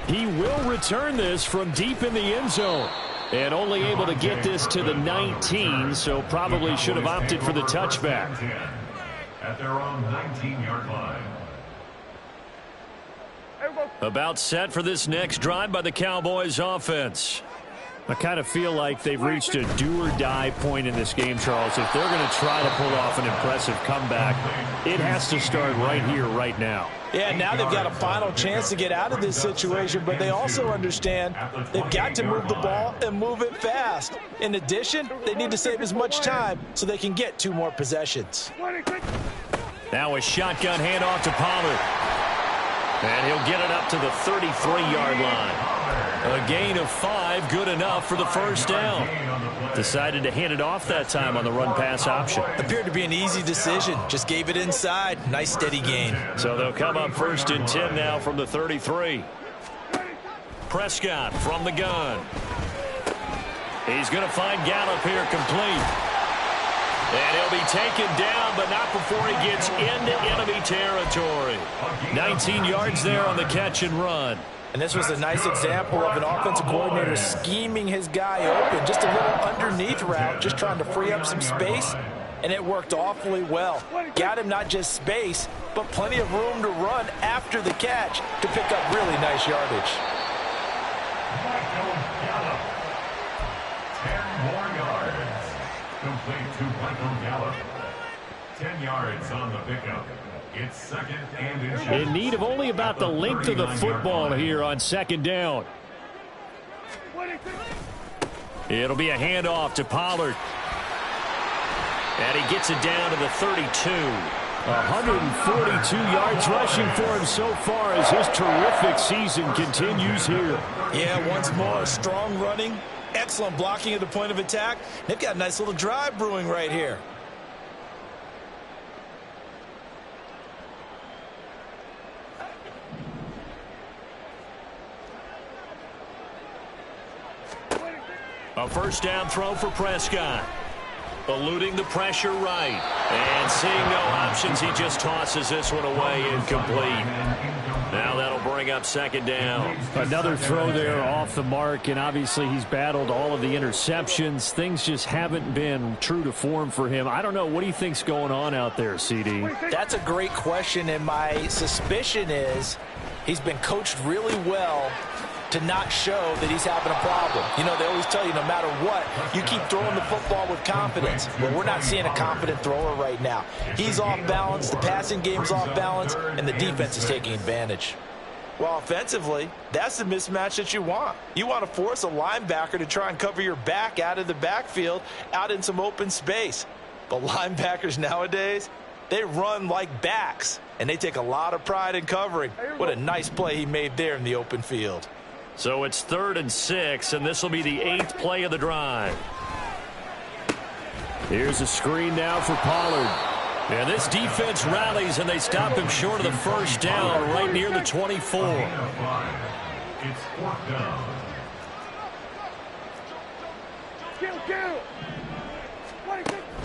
He will return this from deep in the end zone. And only able to get this to the 19, so probably should have opted for the touchback. At their own 19-yard line. About set for this next drive by the Cowboys offense. I kind of feel like they've reached a do-or-die point in this game, Charles. If they're going to try to pull off an impressive comeback, it has to start right here, right now. Yeah, now they've got a final chance to get out of this situation, but they also understand they've got to move the ball and move it fast. In addition, they need to save as much time so they can get 2 more possessions. Now a shotgun handoff to Pollard. And he'll get it up to the 33-yard line. A gain of 5, good enough for the 1st down. Decided to hand it off that time on the run-pass option. Appeared to be an easy decision. Just gave it inside. Nice, steady gain. So they'll come up 1st and 10 now from the 33. Prescott from the gun. He's going to find Gallup here complete. And he'll be taken down, but not before he gets into enemy territory. 19 yards there on the catch and run. And this was a nice example of an offensive coordinator scheming his guy open. Just a little underneath route, just trying to free up some space. And it worked awfully well. Got him not just space, but plenty of room to run after the catch to pick up really nice yardage. Michael Gallup. 10 more yards. Complete to Michael Gallup. 10 yards on the pickup. It's 2nd and inches. In need of only about the length of the football here on 2nd down. It'll be a handoff to Pollard. And he gets it down to the 32. 142 yards rushing for him so far as his terrific season continues here. Yeah, once more, strong running, excellent blocking at the point of attack. They've got a nice little drive brewing right here. A 1st down throw for Prescott. Eluding the pressure right. And seeing no options, he just tosses this one away incomplete. Now that'll it'll bring up second down. Another throw there off the mark, and obviously he's battled all of the interceptions. Things just haven't been true to form for him. I don't know. What do you think's going on out there, CD? That's a great question, and my suspicion is he's been coached really well to not show that he's having a problem. You know, they always tell you no matter what, you keep throwing the football with confidence. Well, we're not seeing a confident thrower right now. He's off balance, the passing game's off balance, and the defense is taking advantage. Well, offensively, that's the mismatch that you want. You want to force a linebacker to try and cover your back out of the backfield, out in some open space. But linebackers nowadays, they run like backs, and they take a lot of pride in covering. What a nice play he made there in the open field. So it's 3rd and 6, and this will be the 8th play of the drive. Here's a screen now for Pollard. And this defense rallies, and they stop him short of the first down right near the 24. It's 4th down.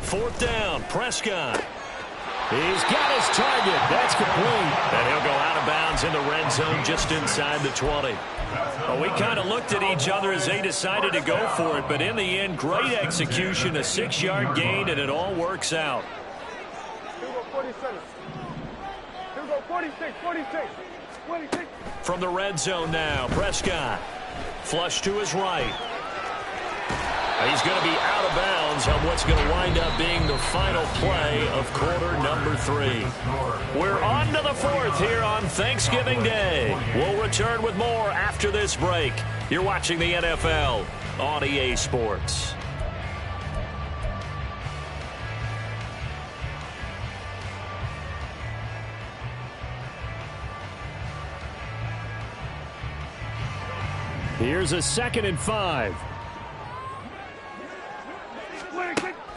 Fourth down, Prescott. He's got his target. That's complete. And he'll go out of bounds in the red zone just inside the 20. Well, we kind of looked at each other as they decided to go for it, but in the end, great execution, a 6-yard gain, and it all works out. 46. From the red zone now, Prescott. Flush to his right. He's going to be out of bounds on what's going to wind up being the final play of quarter number 3. We're on to the 4th here on Thanksgiving Day. We'll return with more after this break. You're watching the NFL on EA Sports. Here's a 2nd and 5.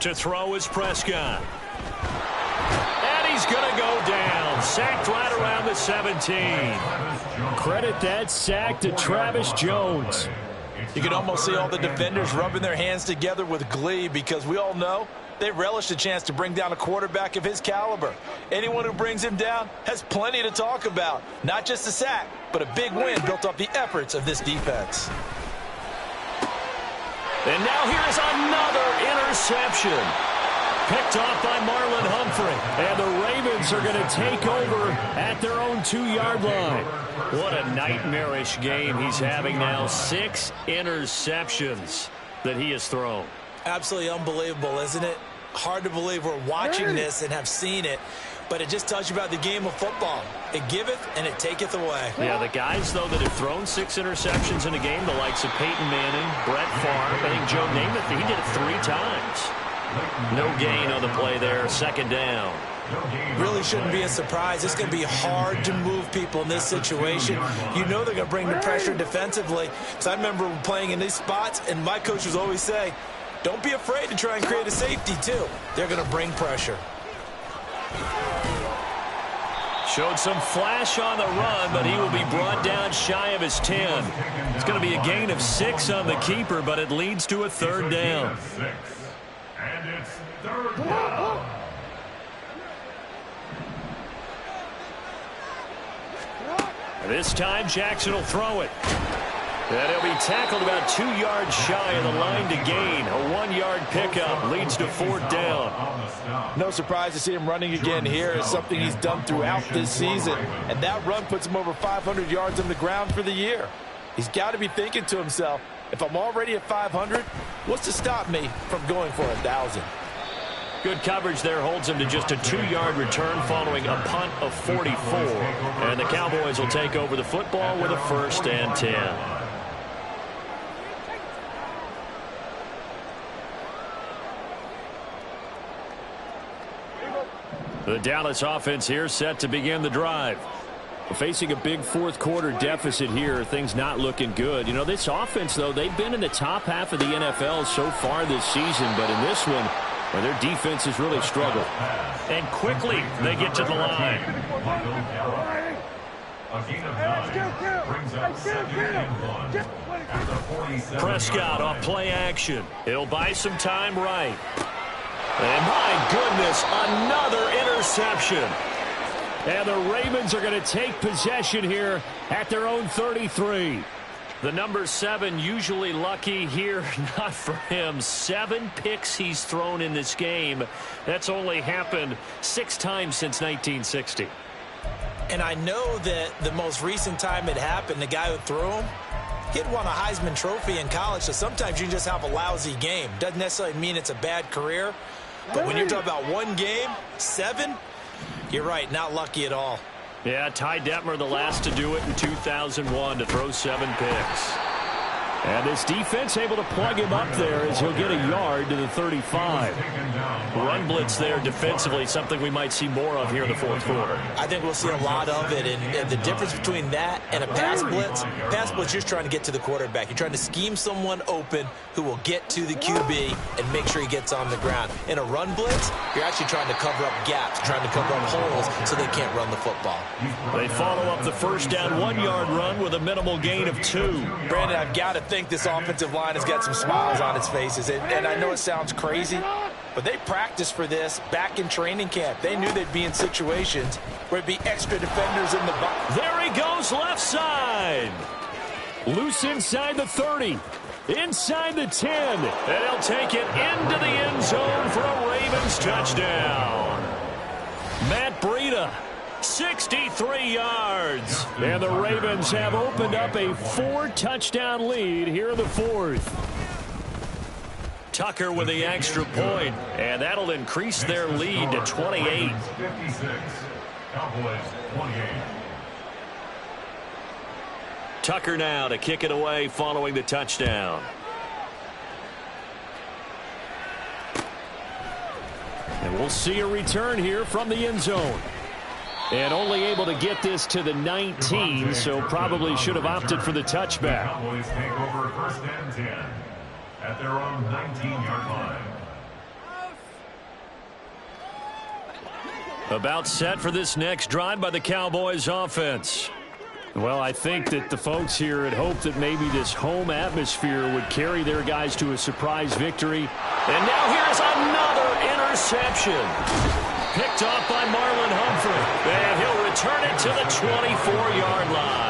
To throw is Prescott. And he's going to go down. Sacked right around the 17. Credit that sack to Travis Jones. You can almost see all the defenders rubbing their hands together with glee because we all know they relish the chance to bring down a quarterback of his caliber. Anyone who brings him down has plenty to talk about. Not just a sack, but a big win built off the efforts of this defense. And now here's another interception. Picked off by Marlon Humphrey. And the Ravens are going to take over at their own 2-yard line. What a nightmarish game he's having now. 6 interceptions that he has thrown. Absolutely unbelievable, isn't it? Hard to believe we're watching this and have seen it. But it just tells you about the game of football. It giveth and it taketh away. Yeah, the guys, though, that have thrown 6 interceptions in a game, the likes of Peyton Manning, Brett Favre, I think Joe Namath, he did it 3 times. No gain on the play there, 2nd down. Really shouldn't be a surprise. It's going to be hard to move people in this situation. You know they're going to bring the pressure defensively. So I remember playing in these spots, and my coach was always saying, don't be afraid to try and create a safety, too. They're going to bring pressure. Showed some flash on the run, but he will be brought down shy of his 10. It's going to be a gain of 6 on the keeper, but it leads to a 3rd down. And it's 3rd down. This time Jackson will throw it. And he'll be tackled about 2 yards shy of the line to gain. A 1-yard pickup leads to 4th down. No surprise to see him running again here. It's something he's done throughout this season. And that run puts him over 500 yards on the ground for the year. He's got to be thinking to himself, if I'm already at 500, what's to stop me from going for 1,000? Good coverage there holds him to just a 2-yard return following a punt of 44. And the Cowboys will take over the football with a 1st and 10. The Dallas offense here set to begin the drive. Facing a big 4th quarter deficit here, things not looking good. You know, this offense, though, they've been in the top half of the NFL so far this season, but in this one, well, their defense has really struggled. And quickly, they get to the line. Prescott off play action. He'll buy some time right. And my goodness, another interception. And the Ravens are going to take possession here at their own 33. The number 7 usually lucky here, not for him. 7 picks he's thrown in this game. That's only happened 6 times since 1960. And I know that the most recent time it happened, the guy who threw him, he had won a Heisman Trophy in college, so sometimes you just have a lousy game. Doesn't necessarily mean it's a bad career, but when you're talking about one game, 7, you're right, not lucky at all. Yeah, Ty Detmer, the last to do it in 2001, to throw 7 picks. And this defense able to plug him up there as he'll get a yard to the 35. Run blitz there defensively, something we might see more of here in the fourth quarter. I think we'll see a lot of it, and the difference between that and a pass blitz, you're just trying to get to the quarterback. You're trying to scheme someone open who will get to the QB and make sure he gets on the ground. In a run blitz, you're actually trying to cover up gaps, trying to cover up holes so they can't run the football. They follow up the first down 1-yard run with a minimal gain of 2. Brandon, I've got to think this offensive line has got some smiles on its faces, and I know it sounds crazy, but they practiced for this back in training camp. They knew they'd be in situations where it'd be extra defenders in the box. There he goes, left side. Loose inside the 30. Inside the 10. And he'll take it into the end zone for a Ravens touchdown. Matt Breida, 63 yards. And the Ravens have opened up a 4-touchdown lead here in the fourth. Tucker with the extra point, and that'll increase their lead to 28. 56. Cowboys 28. Tucker now to kick it away following the touchdown. And we'll see a return here from the end zone. And only able to get this to the 19, so probably should have opted for the touchback. Cowboys take over first and 10 at their own 19-yard line. About set for this next drive by the Cowboys offense. Well, I think that the folks here had hoped that maybe this home atmosphere would carry their guys to a surprise victory. And now here's another interception. Picked off by Marlon Humphrey. And he'll return it to the 24-yard line.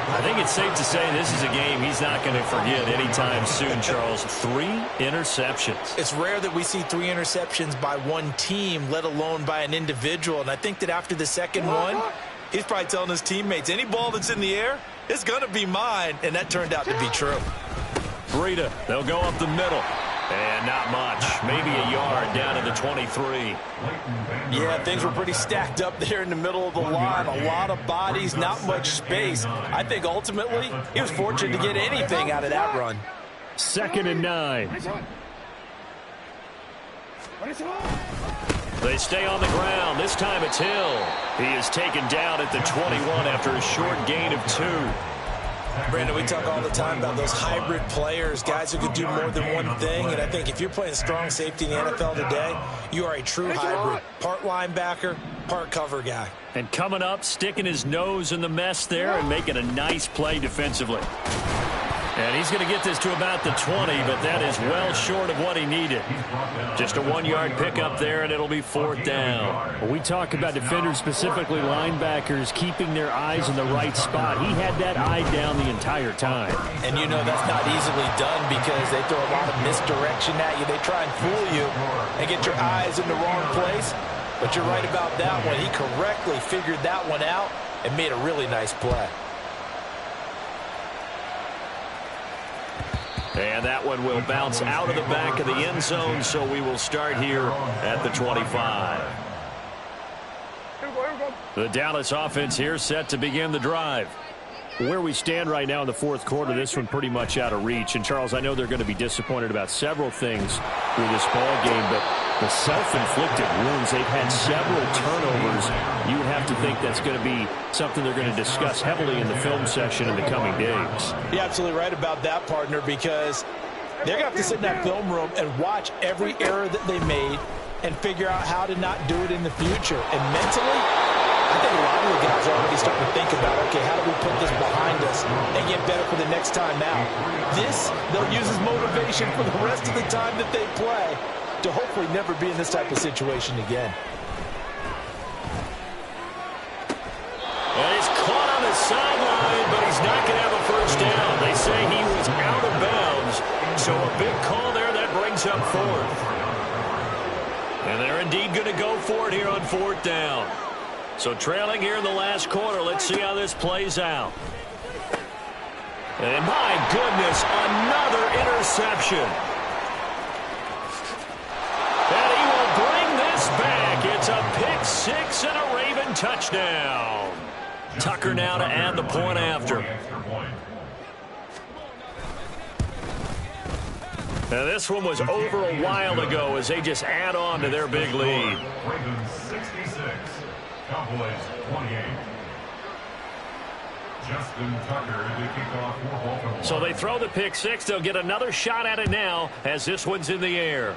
I think it's safe to say this is a game he's not going to forget anytime soon, Charles. 3 interceptions. It's rare that we see 3 interceptions by one team, let alone by an individual. And I think that after the second one, he's probably telling his teammates, any ball that's in the air, it's going to be mine. And that turned out to be true. Breida, they'll go up the middle. And not much. Maybe a yard down to the 23. Yeah, things were pretty stacked up there in the middle of the line. A lot of bodies, not much space. I think ultimately he was fortunate to get anything out of that run. 2nd and 9. They stay on the ground. This time it's Hill. He is taken down at the 21 after a short gain of 2. Brandon, we talk all the time about those hybrid players, guys who can do more than one thing. And I think if you're playing strong safety in the NFL today, you are a true hybrid. Part linebacker, part cover guy. And coming up, sticking his nose in the mess there and making a nice play defensively. And he's going to get this to about the 20, but that is well short of what he needed. Just a 1-yard pickup there, and it'll be 4th down. When we talk about defenders, specifically linebackers, keeping their eyes in the right spot, he had that eye down the entire time. And you know that's not easily done because they throw a lot of misdirection at you. They try and fool you and get your eyes in the wrong place. But you're right about that one. He correctly figured that one out and made a really nice play. And that one will bounce out of the back of the end zone, so we will start here at the 25. The Dallas offense here set to begin the drive. Where we stand right now in the fourth quarter, this one pretty much out of reach. And, Charles, I know they're going to be disappointed about several things with this ball game, but the self-inflicted wounds, they've had several turnovers. You would have to think that's going to be something they're going to discuss heavily in the film session in the coming days. You're absolutely right about that, partner, because they're going to have to sit in that film room and watch every error that they made and figure out how to not do it in the future. And mentally, I think a lot of the guys are already starting to think about, okay, how do we put this behind us and get better for the next time out? This, they'll use as motivation for the rest of the time that they play to hopefully never be in this type of situation again. So a big call there that brings up fourth. And they're indeed going to go for it here on fourth down. So trailing here in the last quarter. Let's see how this plays out. And my goodness, another interception. And he will bring this back. It's a pick six and a Raven touchdown. Tucker now to add the point after. Now this one was over a while ago as they just add on to their big lead. Ravens 66, Cowboys 28. Justin Tucker to kick off for Baltimore. So they throw the pick six. They'll get another shot at it now as this one's in the air.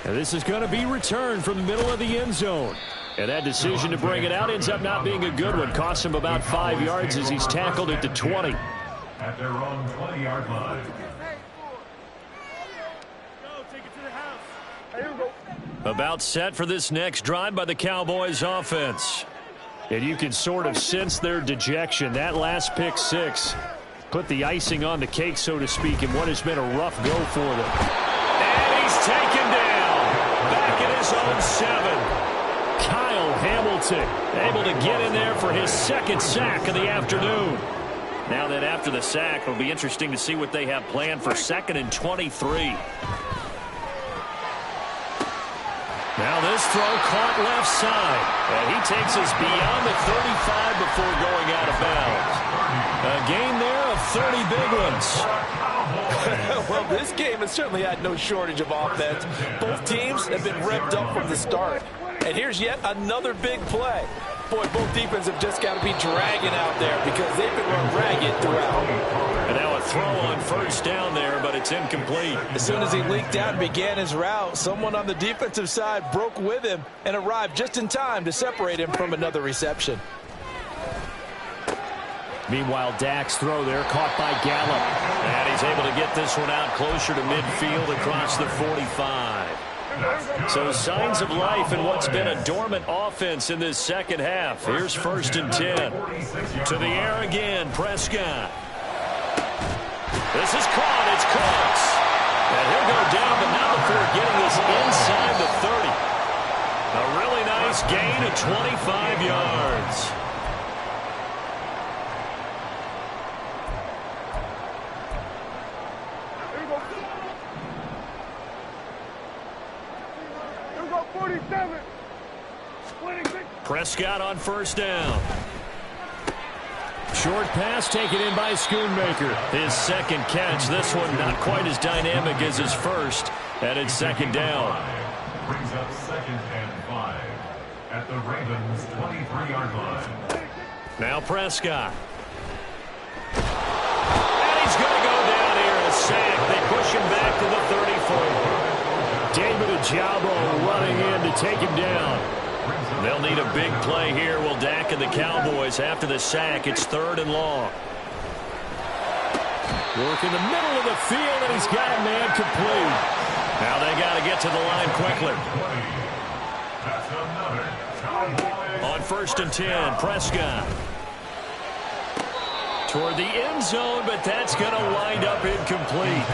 And this is going to be returned from the middle of the end zone. And that decision to bring it out ends up not being a good one. Costs him about 5 yards as he's tackled at the 20. At their own 20-yard line. About set for this next drive by the Cowboys offense. And you can sort of sense their dejection. That last pick six put the icing on the cake, so to speak, in what has been a rough go for them. And he's taken down. Back at his own 7. Kyle Hamilton Able to get in there for his second sack of the afternoon. Now that after the sack, it'll be interesting to see what they have planned for 2nd and 23. Now this throw caught left side. And he takes us beyond the 35 before going out of bounds. A gain there of 30 big ones. Well, this game has certainly had no shortage of offense. Both teams have been revved up from the start. And here's yet another big play. Boy, both defenses have just got to be dragging out there because they've been run ragged throughout. And now a throw on first down there, but it's incomplete. As soon as he leaked out and began his route, someone on the defensive side broke with him and arrived just in time to separate him from another reception. Meanwhile, Dak's throw there caught by Gallup. And he's able to get this one out closer to midfield across the 45. So signs of life in what's been a dormant offense in this second half. Here's 1st and 10. To the air again, Prescott. This is caught. It's close. And he'll go down, but not before getting this inside the 30. A really nice gain of 25 yards. Prescott on first down. Short pass taken in by Schoonmaker. His second catch. This one not quite as dynamic as his first. And it's 2nd down. Brings up 2nd and 5 at the Ravens 23-yard line. Now Prescott. And he's going to go down here. A sack. They push him back to the 34. David Ojabo running in to take him down. They'll need a big play here. Will Dak and the Cowboys after the sack. It's 3rd and long. Work in the middle of the field, and he's got a man complete. Now they got to get to the line quickly. On 1st and 10, Prescott. Toward the end zone, but that's going to wind up incomplete.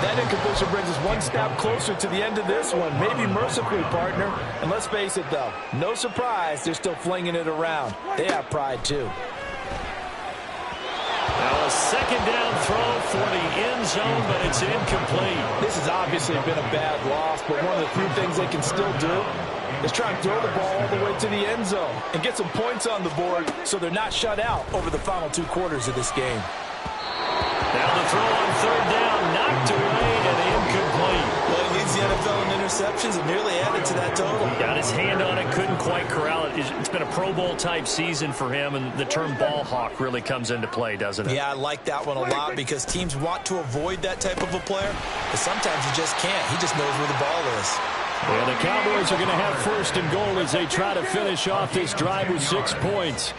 That incompletion brings us one step closer to the end of this one. Maybe mercifully, partner. And let's face it, though, no surprise, they're still flinging it around. They have pride, too. Now a 2nd down throw for the end zone, but it's incomplete. This has obviously been a bad loss, but one of the few things they can still do is try and throw the ball all the way to the end zone and get some points on the board so they're not shut out over the final 2 quarters of this game. Now the throw on 3rd down, knocked away and incomplete. Well, he leads the NFL in interceptions and nearly added to that total. Got his hand on it, couldn't quite corral it. It's been a Pro Bowl type season for him, and the term ball hawk really comes into play, doesn't it? Yeah, I like that one a lot because teams want to avoid that type of a player, but sometimes you just can't. He just knows where the ball is. Yeah, the Cowboys are going to have 1st and goal as they try to finish off this drive with 6 points.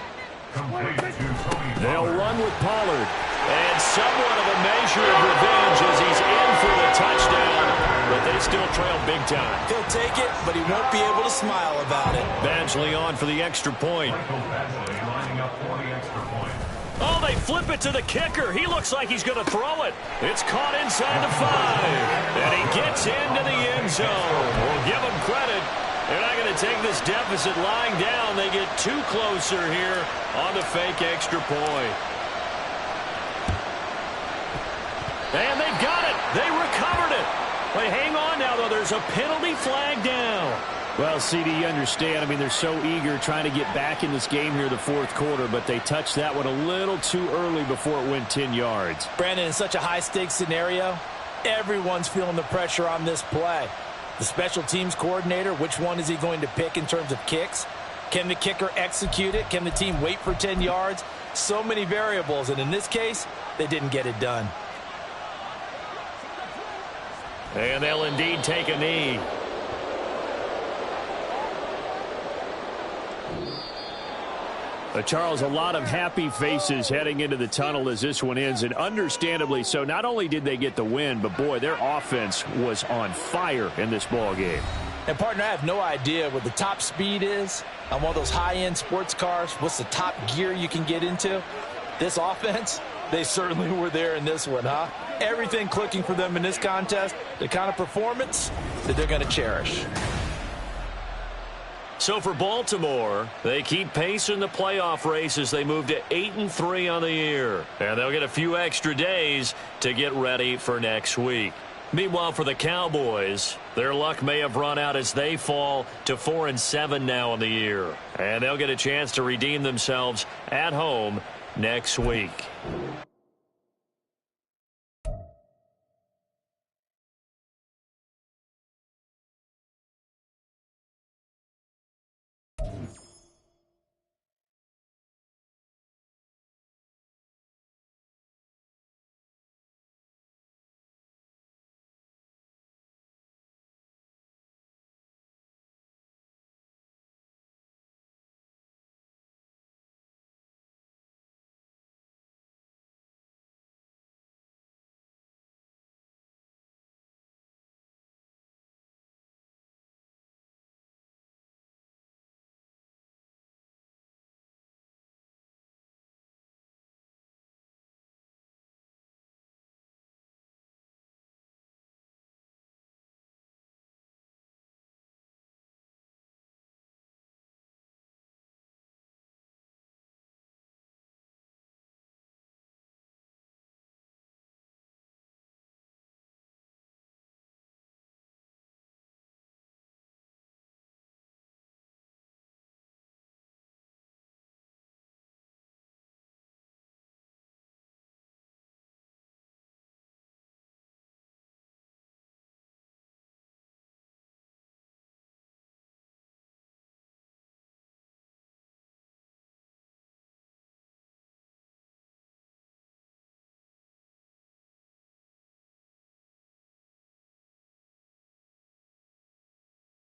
They'll run with Pollard. And somewhat of a measure of revenge as he's in for the touchdown, but they still trail big time. He'll take it, but he won't be able to smile about it. Badgley on for the extra point. Oh, they flip it to the kicker. He looks like he's going to throw it. It's caught inside the 5. And he gets into the end zone. We'll give him credit. They're not going to take this deficit lying down. They get too closer here on the fake extra point. And they've got it. They recovered it. But hang on now, though. There's a penalty flag down. Well, CD, you understand. I mean, they're so eager trying to get back in this game here the fourth quarter, but they touched that one a little too early before it went 10 yards. Brandon, in such a high-stakes scenario, everyone's feeling the pressure on this play. The special teams coordinator, which one is he going to pick in terms of kicks? Can the kicker execute it? Can the team wait for 10 yards? So many variables, and in this case, they didn't get it done. And they'll indeed take a knee. Charles, a lot of happy faces heading into the tunnel as this one ends, and understandably so. Not only did they get the win, but, boy, their offense was on fire in this ball game. And, partner, I have no idea what the top speed is on one of those high-end sports cars. What's the top gear you can get into? This offense, they certainly were there in this one, huh? Everything clicking for them in this contest, the kind of performance that they're going to cherish. So for Baltimore, they keep pace in the playoff race as they move to 8-3 on the year. And they'll get a few extra days to get ready for next week. Meanwhile, for the Cowboys, their luck may have run out as they fall to 4-7 now in the year. And they'll get a chance to redeem themselves at home next week.